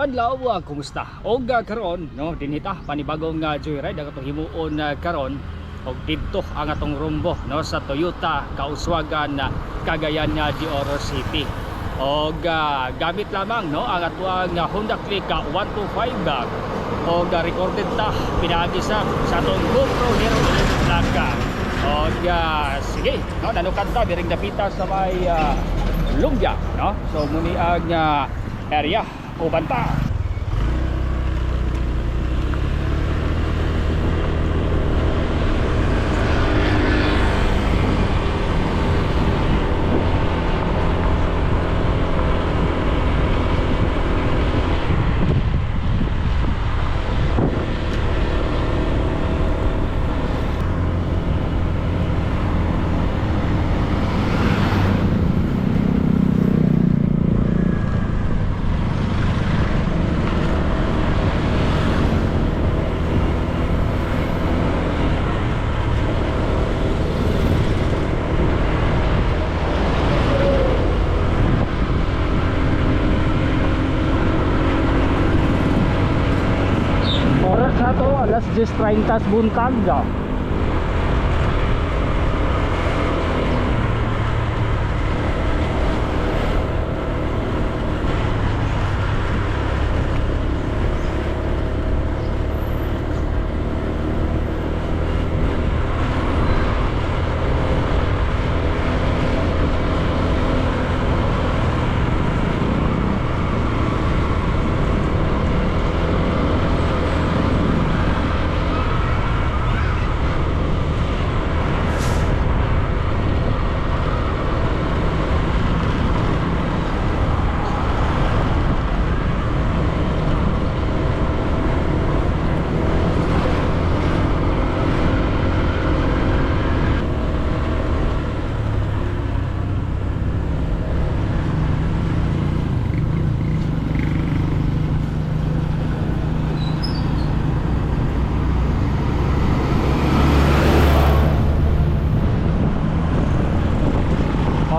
adlaw, kumusta? Og karon no dinita panibagong joyride ang atong himuon karon og didto ang atong rumbo no sa Toyota Kauswagan Cagayan de Oro City. Og gamit lamang no ang atuang Honda Click 125 og recorded ta pinaagi sa atong GoPro Hero 11 Black. Og sige no nanukan ta biring dapita sa may Lumbia no. So muni ang area o banta. Alas 10:30 buntag.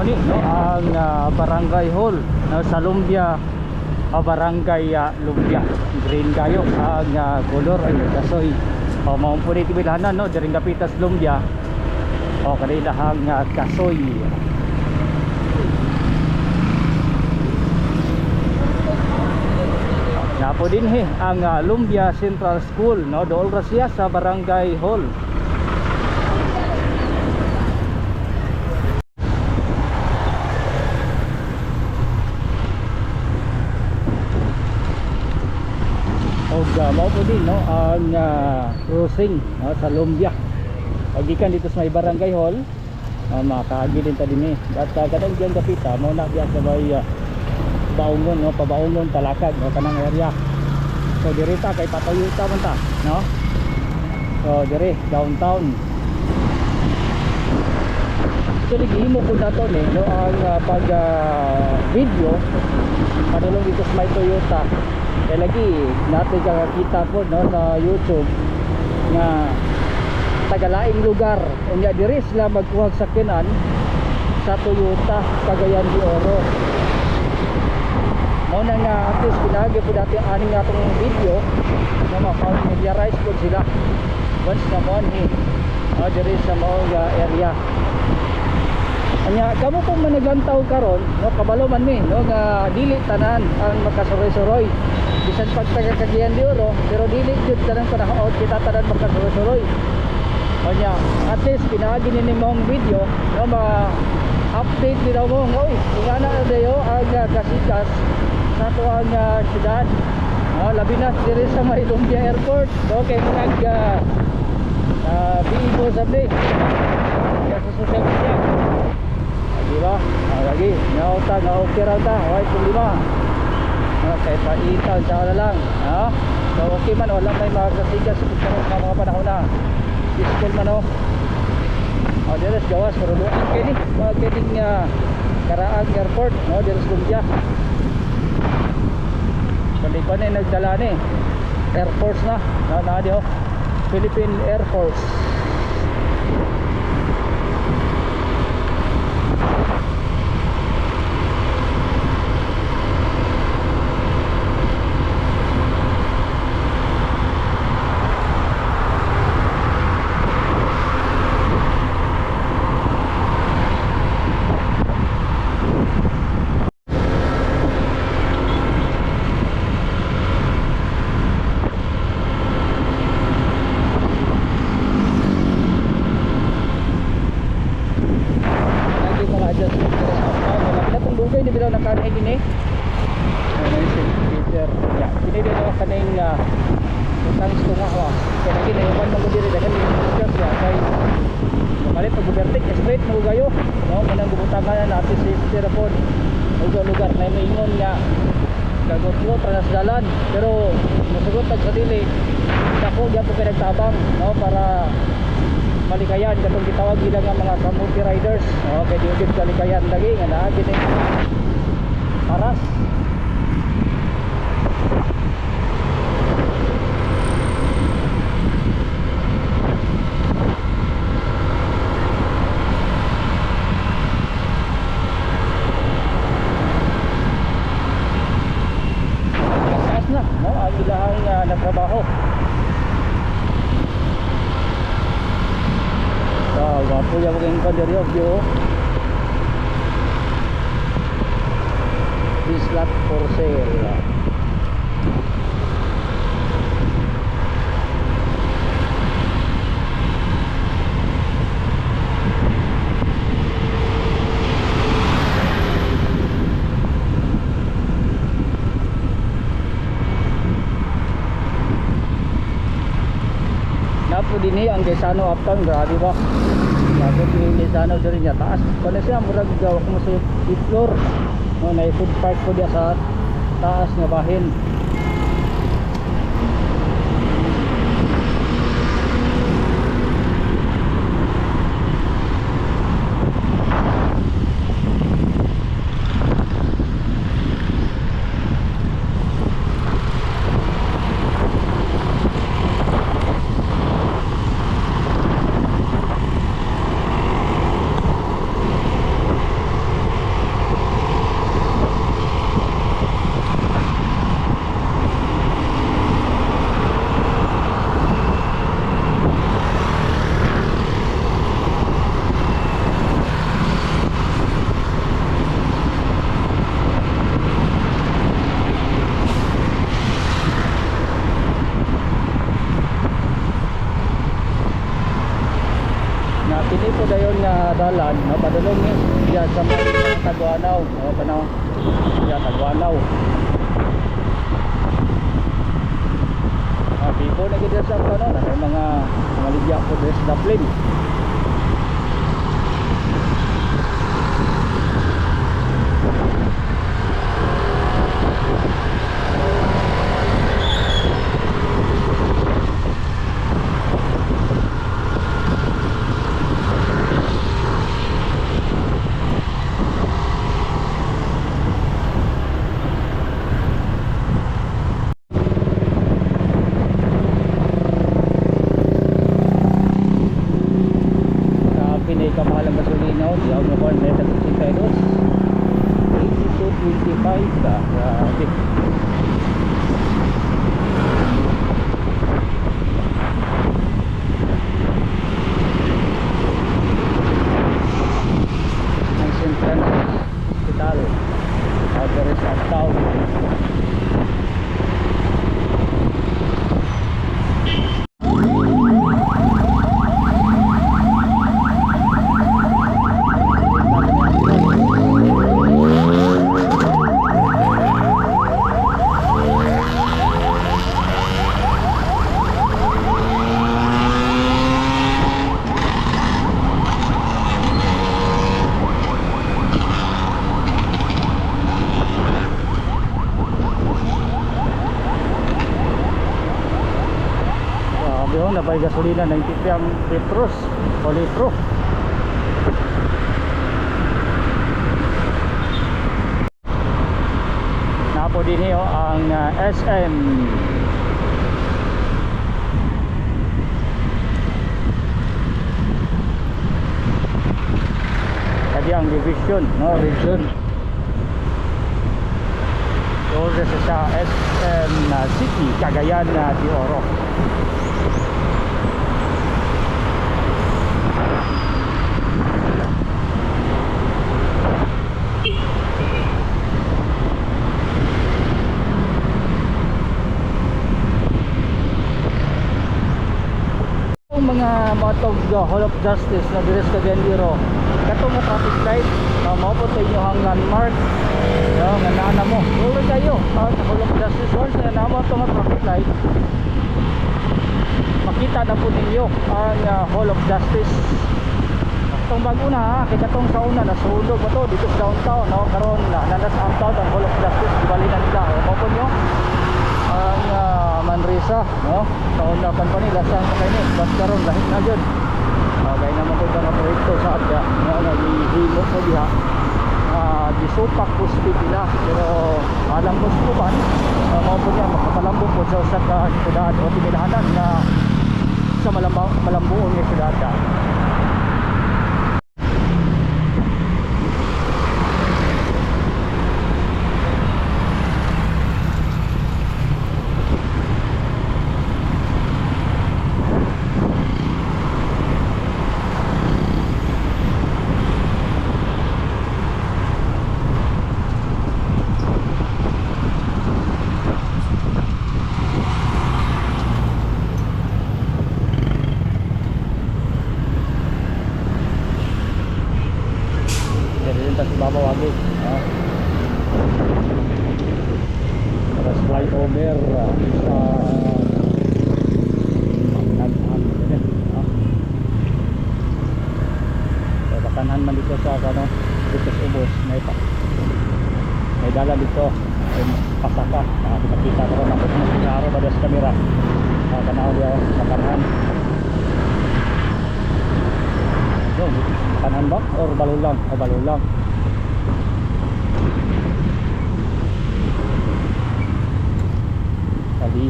No, ang barangay hall no, sa Lumbia, barangay Lumbia. Green kayo ang color ay kasoy. Mao po ni tibilhanan no diring dapitas Lumbia. Kanilahang kasoy. Napo din ang Lumbia Central School no, dool ra siya sa barangay hall. Mao po din no ang cruising no, sa Lumbia. Pag ikan dito sa may barangay hall, makaagi din ta din at kadang diyan kapita mao na diya sa may Baungon no, pabaungon Talakag no kanang area. So dirita kay Patoyuta man ta no. So dire downtown. So gihimo po nato ni no ang pag video padulong dito sa may Toyota. Kaya lagi natin kakakita po no, sa YouTube nga tagalaing lugar unya diri sila magkuha sa sakyanan sa Toyota Cagayan de Oro. Mao na nga at least pinagi po dati aning atong video na ma-familiarize po sila once na mo ni diri sa mao area. Anya kamo po managlantaw karon no kabalo man mi no nga dili tanan ang makasuroy-suroy bisan pag taga Cagayan de Oro pero dili jud tanang panahon kita tanan makasuroy-suroy. Anya at least pinaagi ni mong video no ma-update din mo ngoy ingana dayo ang kasikas sa tuang syudad labi na diri sa may Lumbia Airport okay mga bigo sabi sa social media. Diba? Lagi, nauta, okay raw ta, white problema. Kahit paitan, tsaka na lang. So okay man, wala may magkasigas sa mga panahon na. Fiscal man o. Diras gawas, maruluan kayo mga kining Karaang Airport, diras Lumbia. Kundi ko na nagdala ni Air Force na, Philippine Air Force. daw nakanay din eh. Ano si Peter. Ya, kini daw kaning utang isto nga wa. Kaya lagi na yung mo diri dagan ni discuss ya kay malit pag gubertik straight mo gayo. No, kanang gubutangan natin si Peter pod. Lugar na maingon nga gagotlo para sa dalan pero masugot sa dili ako gyud ko pinagtabang no para malikayan katong gitawag nila nga mga kamuti riders kay di kalikayan lagi nga naa gid paras. Trabaho. So, wapo yung maging konderi of view. This lot for sale. Napo din ang Quezano uptown, grabe ba? Napo din Quezano diri niya taas. Kana siya murag gawak mo sa floor. No, na food park ko dia sa taas nga bahin. Pili po dayon nga dalan padulong ni diya sa mga Tagwanaw panaw diya Tagwanaw people na gid sa panaw na mga ligya po sa Dublin. Kamahalang gasolina di ako nakuha na ito 82.25 grabe. ang Central Hospital outer sa town. Nabay gasolina 93 ang petros o litro. Napo din niyo ang SM kadi ang division no region so sa SM City Cagayan de Oro. Mga motog Hall of Justice na Dires Cagayan de Oro katong nga traffic light mao po sa inyo ang landmark yo nga nana mo tuloy kayo sa Hall of Justice once na namo to nga traffic light makita na po ninyo ang Hall of Justice. Itong bago na ha, kaya itong sa una nasulog pa to dito sa downtown no? Karon na nanas uptown ang Hall of Justice, ibali na nila opo nyo ang Manresa no? Sa una company lasang kaini bas karon lahit na dyan kaya naman ito mga proyekto sa adya na nagihimo ko diha gisupak po nila pero alam ko suban mao po niya makapalambong po sa usap ka siyudad o tinilahanan na sa malambuon ng siyudad babawagin terus flyover sa bakanhan man dito sa dito sa ubos may dala dito ay pasaka nakakita ko rin ako ng sinaro ba sa kamera kanaw diya bakanhan yun bakanhan ba or balulang o balulang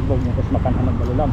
ibog mo tapos makan ng balulang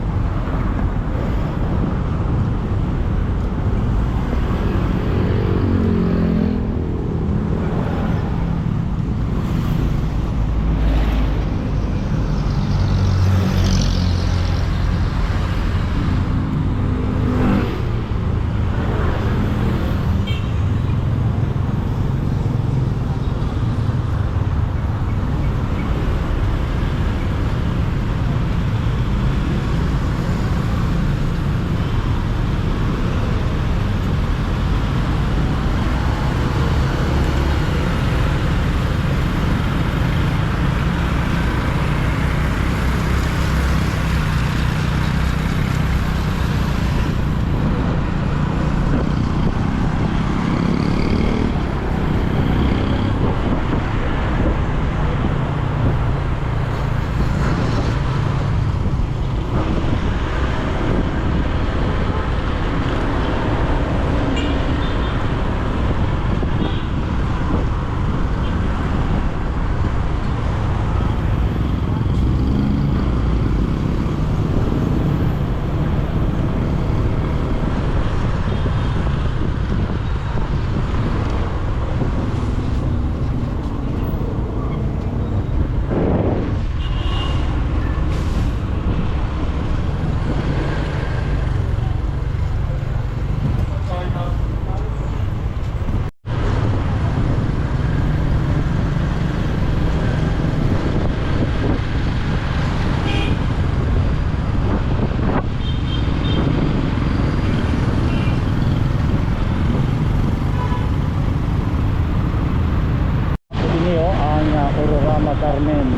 Carmen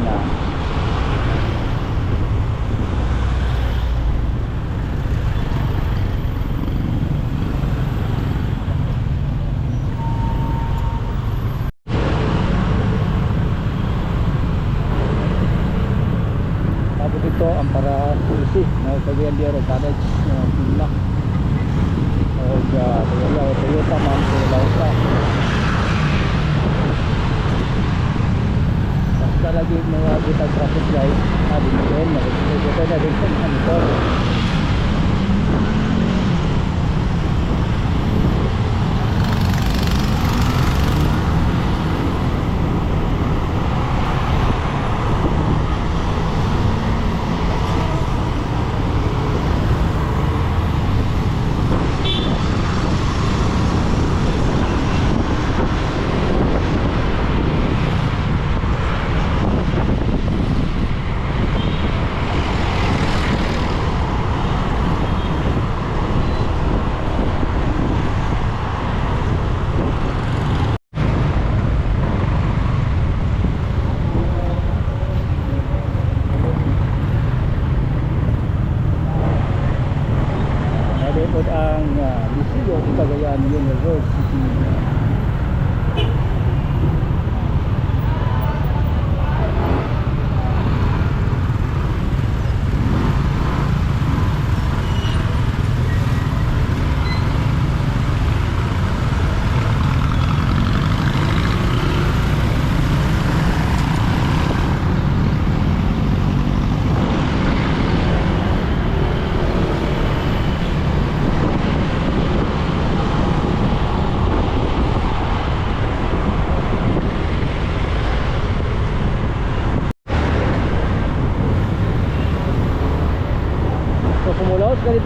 tapos ito ang para Tulsi na Cavalier College pila o Toyota man sa Lausa lagi mga bitag traffic light din doon nakikita na din sa motor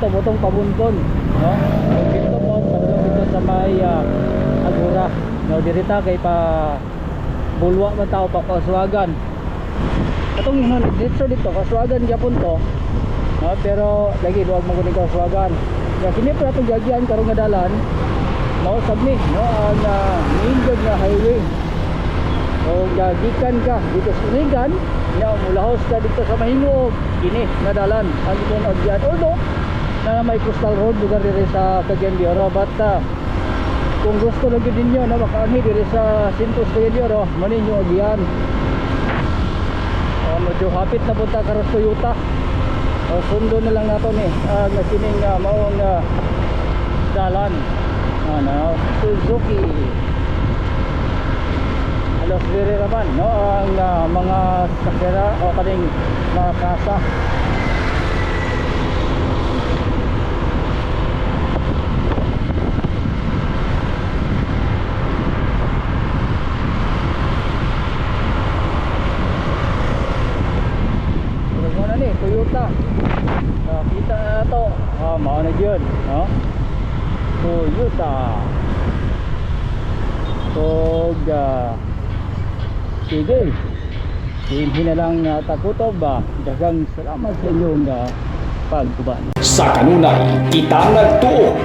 dito butong pabunkon, no? Ang dito mo padulong dito sa may Agura, no? Dirita kay pa bulwa man tao pa Kaswagan. Atong inon dito Kaswagan gyapon to. No, pero lagi luwag mo kuning Kaswagan. Ya kini pa atong gagyan karong nga dalan. Mao sabni, no, ang main road nga highway. O gikan ka dito sa Iligan, ya mulahos ka dito sa Mahingog, kini nga dalan ang imong agyan. Although na may coastal road lugar diri sa Cagayan de Oro, but kung gusto lang din niyo na makaanhi diri sa Sintos Cagayan de Oro, manin yung agyan. Medyo hapit na punta karon Toyota. Sundo na lang nato ni nga kining maong dalan. Ano, Suzuki. Alos diri raman, no, ang mga sakera o kaning mga kasa. Toyota. Kita na to. Mao na yun, no? Toyota. Sige. Hindi na lang takutob ba. Daghang salamat sa inyong pagkuban. Sa kanunay, kita nagtuo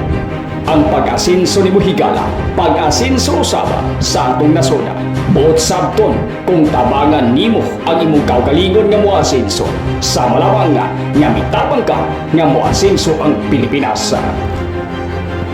ang pag-asinso ni Higala, pag-asinso usaba sa atong nasona. Buot sabton kung tabangan nimo ang imong kaugalingon nga moasinso sa malawang nga mitabang ka nga moasinso ang Pilipinas.